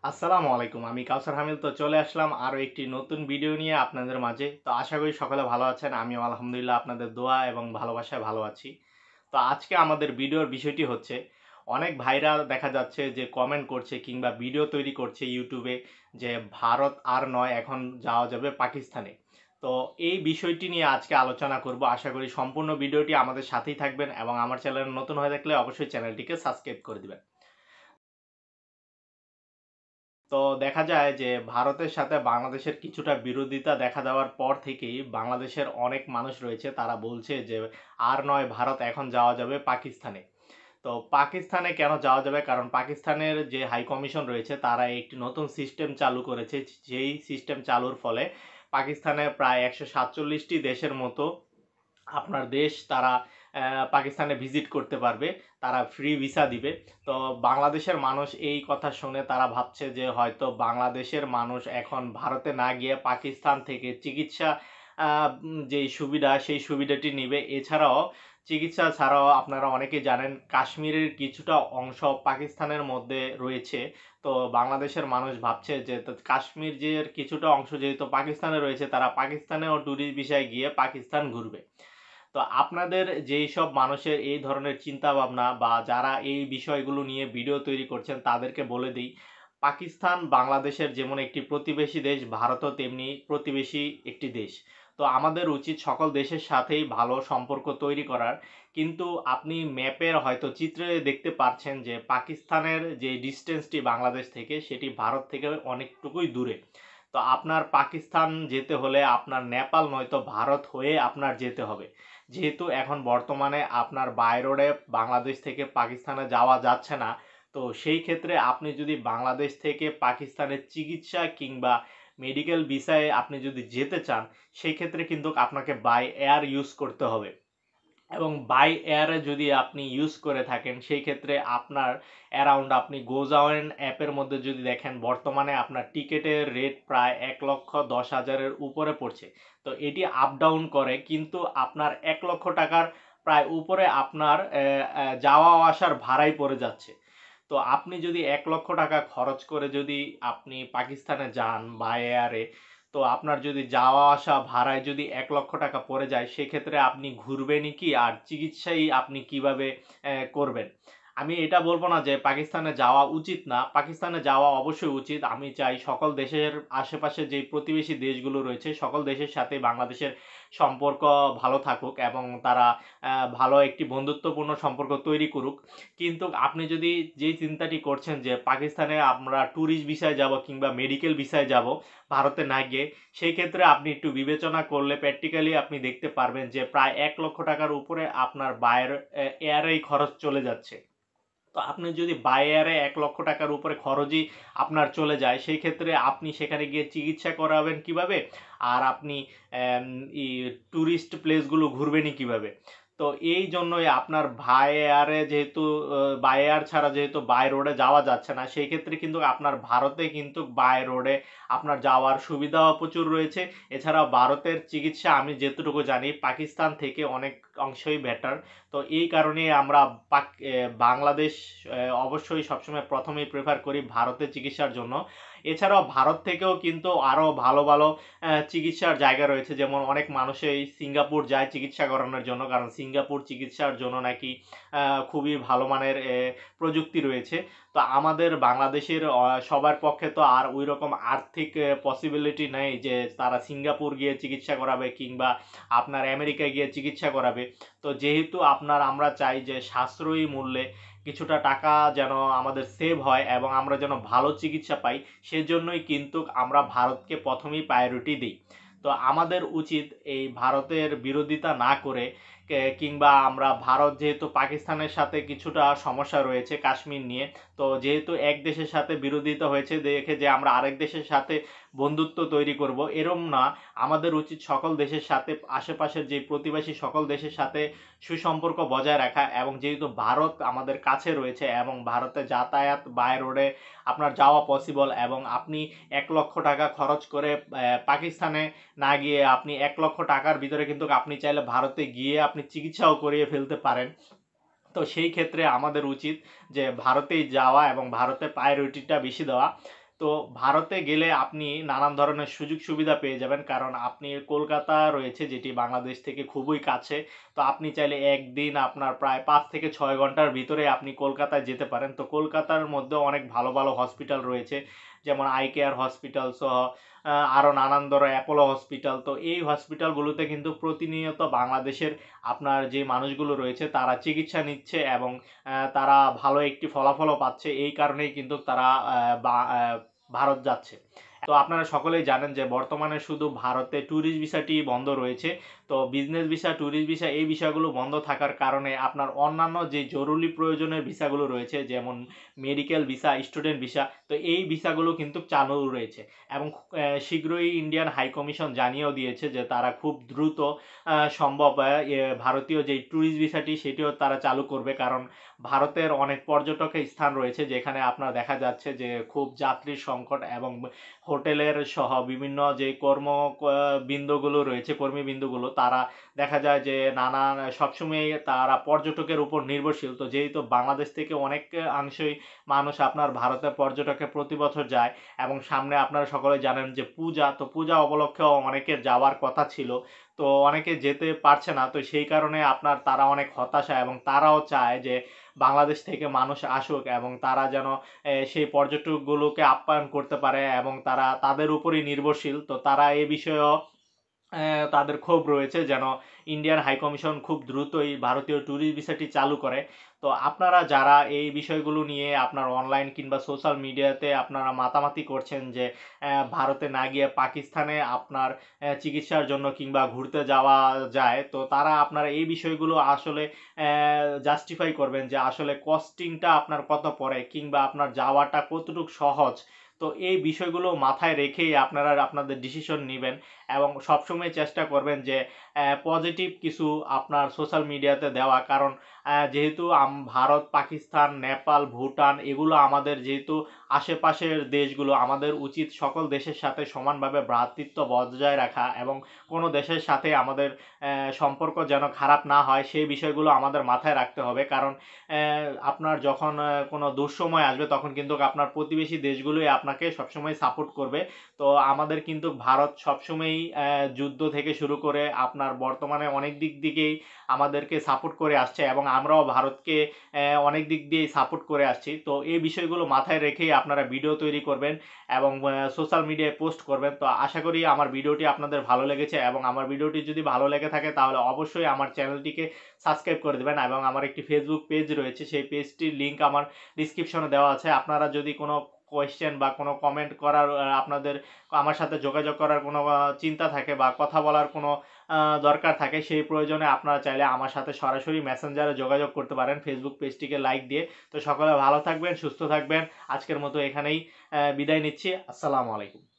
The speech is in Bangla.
আসসালামু আলাইকুম। আমি কাউসার হামিদ চলে আসলাম আরো একটি নতুন ভিডিও নিয়ে আপনাদের মাঝে। আশা করি সকলে ভালো আছেন। আমিও আলহামদুলিল্লাহ আপনাদের দোয়া এবং ভালোবাসায় ভালো আছি। আজকে আমাদের ভিডিওর বিষয়টি হচ্ছে অনেক ভাইরা দেখা যাচ্ছে যে কমেন্ট করছে কিংবা ভিডিও তৈরি করছে ইউটিউবে যে ভারত আর নয় এখন যাওয়া যাবে পাকিস্তানে। তো এই বিষয়টি নিয়ে আজকে আলোচনা করব। আশা করি সম্পূর্ণ ভিডিওটি আমাদের সাথেই থাকবেন এবং আমার চ্যানেল নতুন হয়ে থাকলে অবশ্যই চ্যানেলটিকে সাবস্ক্রাইব করে দিবেন। দেখা যায় যে ভারতের সাথে বাংলাদেশের কিছুটা বিরোধিতা দেখা দেওয়ার পর থেকেই বাংলাদেশের অনেক মানুষ রয়েছে তারা বলছে যে আর নয় ভারত এখন যাওয়া যাবে পাকিস্তানে। পাকিস্তানে কেন যাওয়া যাবে, কারণ পাকিস্তানের যে হাই কমিশন রয়েছে তারা একটি নতুন সিস্টেম চালু করেছে, যেই সিস্টেম চালুর ফলে পাকিস্তানে প্রায় 147টি দেশের মতো আপনার দেশ তারা পাকিস্তানে ভিজিট করতে পারবে, তারা ফ্রি ভিসা দিবে। তো বাংলাদেশের মানুষ এই কথা শুনে তারা ভাবছে যে হয়তো বাংলাদেশের মানুষ এখন ভারতে না গিয়ে পাকিস্তান থেকে চিকিৎসা যেই সুবিধা সেই সুবিধাটি নিবে। এছাড়াও চিকিৎসা ছাড়াও আপনারা অনেকেই জানেন কাশ্মীরের কিছুটা অংশ পাকিস্তানের মধ্যে রয়েছে। বাংলাদেশের মানুষ ভাবছে যে কাশ্মীর যে কিছুটা অংশ যেহেতু পাকিস্তানে রয়েছে, তারা পাকিস্তানেও ট্যুরিস্ট ভিসায় গিয়ে পাকিস্তান ঘুরবে। আপনাদের যেই সব মানুষের এই ধরনের চিন্তা ভাবনা বা যারা এই বিষয়গুলো নিয়ে ভিডিও তৈরি করছেন তাদেরকে বলে দিই, পাকিস্তান বাংলাদেশের যেমন একটি প্রতিবেশী দেশ, ভারতও তেমনি প্রতিবেশী একটি দেশ। আমাদের উচিত সকল দেশের সাথেই ভালো সম্পর্ক তৈরি করার। কিন্তু আপনি ম্যাপের হয়তো চিত্রে দেখতে পাচ্ছেন যে পাকিস্তানের যে ডিস্টেন্সটি বাংলাদেশ থেকে সেটি ভারত থেকে অনেকটুকুই দূরে। আপনার পাকিস্তান যেতে হলে আপনার নেপাল নয়তো ভারত হয়ে আপনার যেতে হবে। যেহেতু এখন বর্তমানে আপনার বাই রোডে বাংলাদেশ থেকে পাকিস্তানে যাওয়া যাচ্ছে না, সেই ক্ষেত্রে আপনি যদি বাংলাদেশ থেকে পাকিস্তানের চিকিৎসা কিংবা মেডিকেল ভিসায় আপনি যদি যেতে চান, সেই ক্ষেত্রে কিন্তু আপনাকে বাই এয়ার ইউজ করতে হবে। এবং বাই এয়ারে যদি আপনি ইউজ করে থাকেন সেই ক্ষেত্রে আপনার অ্যারাউন্ড আপনি গোজাওয়েন অ্যাপের মধ্যে যদি দেখেন বর্তমানে আপনার টিকেটের রেট প্রায় 1,10,000-এর উপরে পড়ছে। এটি আপ ডাউন করে, কিন্তু আপনার 1,00,000 টাকার প্রায় উপরে আপনার যাওয়া আসার ভাড়াই পড়ে যাচ্ছে। আপনি যদি 1,00,000 টাকা খরচ করে যদি আপনি পাকিস্তানে যান বাই এয়ারে, আপনার যদি যাওয়া আসা ভাড়ায় যদি 1,00,000 টাকা পড়ে যায়, সেক্ষেত্রে আপনি ঘুরবেনই কি আর চিকিৎসাই আপনি কিভাবে করবেন? আমি এটা বলব না যে পাকিস্তানে যাওয়া উচিত না, পাকিস্তানে যাওয়া অবশ্যই উচিত। আমি চাই সকল দেশের আশেপাশে যে প্রতিবেশী দেশগুলো রয়েছে সকল দেশের সাথে বাংলাদেশের সম্পর্ক ভালো থাকুক এবং তারা ভালো একটি বন্ধুত্বপূর্ণ সম্পর্ক তৈরি করুক। কিন্তু আপনি যদি যেই চিন্তাটি করছেন যে পাকিস্তানে আমরা ট্যুরিস্ট ভিসায় যাব কিংবা মেডিকেল ভিসায় যাব ভারতে না গিয়ে, সেই ক্ষেত্রে আপনি একটু বিবেচনা করলে প্র্যাকটিক্যালি আপনি দেখতে পারবেন যে প্রায় 1,00,000 টাকার উপরে আপনার বাইরের এয়ারেই খরচ চলে যাচ্ছে। আপনি যদি বাই এয়ারে 1,00,000 টাকার উপরে খরচই আপনার চলে যায়, সেই ক্ষেত্রে আপনি সেখানে গিয়ে চিকিৎসা করাবেন কিভাবে? আর আপনি অ্যাম ই টুরিস্ট প্লেসগুলো ঘুরবেনই কিভাবে? এই জন্যই আপনার বাই এয়ারে যেহেতু বাই এয়ার ছাড়া যেহেতু বাই রোডে যাওয়া যাচ্ছে না, সেই ক্ষেত্রে কিন্তু আপনার ভারতে কিন্তু বাই রোডে আপনার যাওয়ার সুবিধাও প্রচুর রয়েছে। এছাড়াও ভারতের চিকিৎসা আমি যেতটুকু জানি পাকিস্তান থেকে অনেক অংশেই বেটার। এই কারণেই আমরা বাংলাদেশ অবশ্যই সবসময় প্রথমেই প্রেফার করি ভারতের চিকিৎসার জন্য। এছাড়াও ভারত থেকেও কিন্তু আরও ভালো ভালো চিকিৎসার জায়গা রয়েছে, যেমন অনেক মানুষই সিঙ্গাপুর যায় চিকিৎসা করানোর জন্য, কারণ সিঙ্গাপুর চিকিৎসার জন্য নাকি খুবই ভালো মানের প্রযুক্তি রয়েছে। আমাদের বাংলাদেশের সবার পক্ষে তো আর ওই রকম আর্থিক পসিবিলিটি নেই যে তারা সিঙ্গাপুর গিয়ে চিকিৎসা করাবে কিংবা আপনার আমেরিকায় গিয়ে চিকিৎসা করাবে। যেহেতু আমরা চাই যে সাশ্রয়ী মূল্যে কিছুটা টাকা যেন আমাদের সেভ হয় এবং আমরা যেন ভালো চিকিৎসা পাই, সেজন্যই কিন্তু আমরা ভারতকে প্রথমেই প্রায়োরিটি দিই। আমাদের উচিত এই ভারতের বিরোধিতা না করে কিংবা আমরা ভারত যেহেতু পাকিস্তানের সাথে কিছুটা সমস্যা রয়েছে কাশ্মীর নিয়ে, যেহেতু এক দেশের সাথে বিরোধিতা হয়েছে দেখে যে আমরা আরেক দেশের সাথে বন্ধুত্ব তৈরি করব এরম না। আমাদের উচিত সকল দেশের সাথে আশেপাশের যে প্রতিবেশী সকল দেশের সাথে সুসম্পর্ক বজায় রাখা, এবং যেহেতু ভারত আমাদের কাছে রয়েছে এবং ভারতে যাতায়াত বাই রোডে আপনার যাওয়া পসিবল, এবং আপনি 1,00,000 টাকা খরচ করে পাকিস্তানে না গিয়ে আপনি 1,00,000 টাকার ভিতরে কিন্তু আপনি চাইলে ভারতে গিয়ে আপনি চিকিৎসাও করিয়ে ফেলতে পারেন। সেই ক্ষেত্রে আমাদের উচিত যে ভারতেই যাওয়া এবং ভারতে প্রায়োরিটিটা বেশি দেওয়া। তো ভারতে গেলে আপনি নানান ধরনের সুযোগ সুবিধা পেয়ে যাবেন, কারণ আপনি কলকাতা রয়েছে যেটি বাংলাদেশ থেকে খুবই কাছে। তো আপনি চাইলে একদিন আপনার প্রায় 5 থেকে 6 ঘন্টার ভিতরে আপনি কলকাতায় যেতে পারেন। তো কলকাতার মধ্যে অনেক ভালো ভালো হসপিটাল রয়েছে, যেমন আই কেয়ার হসপিটাল সহ আরও নানান ধরনের অ্যাপোলো হসপিটাল। তো এই হসপিটালগুলোতে কিন্তু প্রতিনিয়ত বাংলাদেশের আপনার যে মানুষগুলো রয়েছে তারা চিকিৎসা নিচ্ছে এবং তারা ভালো একটি ফলাফলও পাচ্ছে। এই কারণেই কিন্তু তারা ভারত যাচ্ছে। তো আপনারা সকলেই জানেন যে বর্তমানে শুধু ভারতে ট্যুরিস্ট ভিসাটি বন্ধ রয়েছে। তো বিজনেস ভিসা, ট্যুরিস্ট ভিসা এই ভিসাগুলো বন্ধ থাকার কারণে আপনার অন্যান্য যে জরুরি প্রয়োজনের ভিসাগুলো রয়েছে, যেমন মেডিকেল ভিসা, স্টুডেন্ট ভিসা, তো এই ভিসাগুলো কিন্তু চালু রয়েছে এবং শীঘ্রই ইন্ডিয়ান হাই কমিশন জানিয়েও দিয়েছে যে তারা খুব দ্রুত সম্ভব ভারতীয় যে ট্যুরিস্ট ভিসাটি সেটিও তারা চালু করবে, কারণ ভারতের অনেক পর্যটকের স্থান রয়েছে যেখানে আপনার দেখা যাচ্ছে যে খুব যাত্রীর সংকট এবং হোটেলের সহ বিভিন্ন যে বিন্দুগুলো রয়েছে, কর্মীবিন্দুগুলো, তারা দেখা যায় যে নানান সবসময় তারা পর্যটকের উপর নির্ভরশীল। তো যেহেতু বাংলাদেশ থেকে অনেক অংশেই মানুষ আপনার ভারতে পর্যটকে প্রতি বছর যায় এবং সামনে আপনারা সকলে জানেন যে পূজা, তো পূজা উপলক্ষেও অনেকের যাওয়ার কথা ছিল, তো অনেকে যেতে পারছে না। তো সেই কারণে আপনার তারা অনেক হতাশা এবং তারাও চায় যে বাংলাদেশ থেকে মানুষ আসুক এবং তারা যেন সেই পর্যটকগুলোকে আপ্যায়ন করতে পারে এবং তারা তাদের উপরই নির্ভরশীল। তো তারা এ বিষয়েও তাদের ক্ষোভ রয়েছে যেন ইন্ডিয়ান হাই কমিশন খুব দ্রুতই ভারতীয় ট্যুরিস্ট ভিসাটি চালু করে। তো আপনারা যারা এই বিষয়গুলো নিয়ে আপনার অনলাইন কিংবা সোশ্যাল মিডিয়াতে আপনারা মাতামাতি করছেন যে ভারতে না গিয়ে পাকিস্তানে আপনার চিকিৎসার জন্য কিংবা ঘুরতে যাওয়া যায়, তো তারা আপনারা এই বিষয়গুলো আসলে জাস্টিফাই করবেন যে আসলে কস্টিংটা আপনার কত পড়ে কিংবা আপনার যাওয়াটা কতটুকু সহজ। তো এই বিষয়গুলো মাথায় রেখেই আপনারা আপনাদের ডিসিশন নেবেন এবং সবসময় চেষ্টা করবেন যে পজিটিভ কিছু আপনার সোশ্যাল মিডিয়াতে দেওয়া, কারণ যেহেতু ভারত, পাকিস্তান, নেপাল, ভুটান এগুলো আমাদের যেহেতু আশেপাশের দেশগুলো, আমাদের উচিত সকল দেশের সাথে সমানভাবে ভ্রাতৃত্ব বজায় রাখা এবং কোনো দেশের সাথে আমাদের সম্পর্ক যেন খারাপ না হয় সেই বিষয়গুলো আমাদের মাথায় রাখতে হবে, কারণ আপনার যখন কোনো দুঃসময় আসবে তখন কিন্তু আপনার প্রতিবেশী দেশগুলোই আপনাকে সবসময় সাপোর্ট করবে। তো আমাদের কিন্তু ভারত সবসময়ই যুদ্ধ থেকে শুরু করে আপনার বর্তমানে অনেক দিক দিকেই আমাদেরকে সাপোর্ট করে আসছে এবং আমরাও ভারতকে অনেক দিক দিয়েই সাপোর্ট করে আসছি। তো এই বিষয়গুলো মাথায় রেখেই আপনারা ভিডিও তৈরি করবেন এবং সোশ্যাল মিডিয়ায় পোস্ট করবেন। তো আশা করি আমার ভিডিওটি আপনাদের ভালো লেগেছে এবং আমার ভিডিওটি যদি ভালো লেগে থাকে তাহলে অবশ্যই আমার চ্যানেলটিকে সাবস্ক্রাইব করে দেবেন এবং আমার একটি ফেসবুক পেজ রয়েছে, সেই পেজটির লিঙ্ক আমার ডিসক্রিপশনে দেওয়া আছে। আপনারা যদি কোনো কোয়েশ্চেন বা কোনো কমেন্ট করার আপনাদের আমার সাথে যোগাযোগ করার কোনো চিন্তা থাকে বা কথা বলার কোনো দরকার থাকে, সেই প্রয়োজনে আপনারা চাইলে আমার সাথে সরাসরি মেসেঞ্জারে যোগাযোগ করতে পারেন ফেসবুক পেজটিকে লাইক দিয়ে। তো সকলে ভালো থাকবেন, সুস্থ থাকবেন। আজকের মতো এখানেই বিদায় নিচ্ছি। আসসালামু আলাইকুম।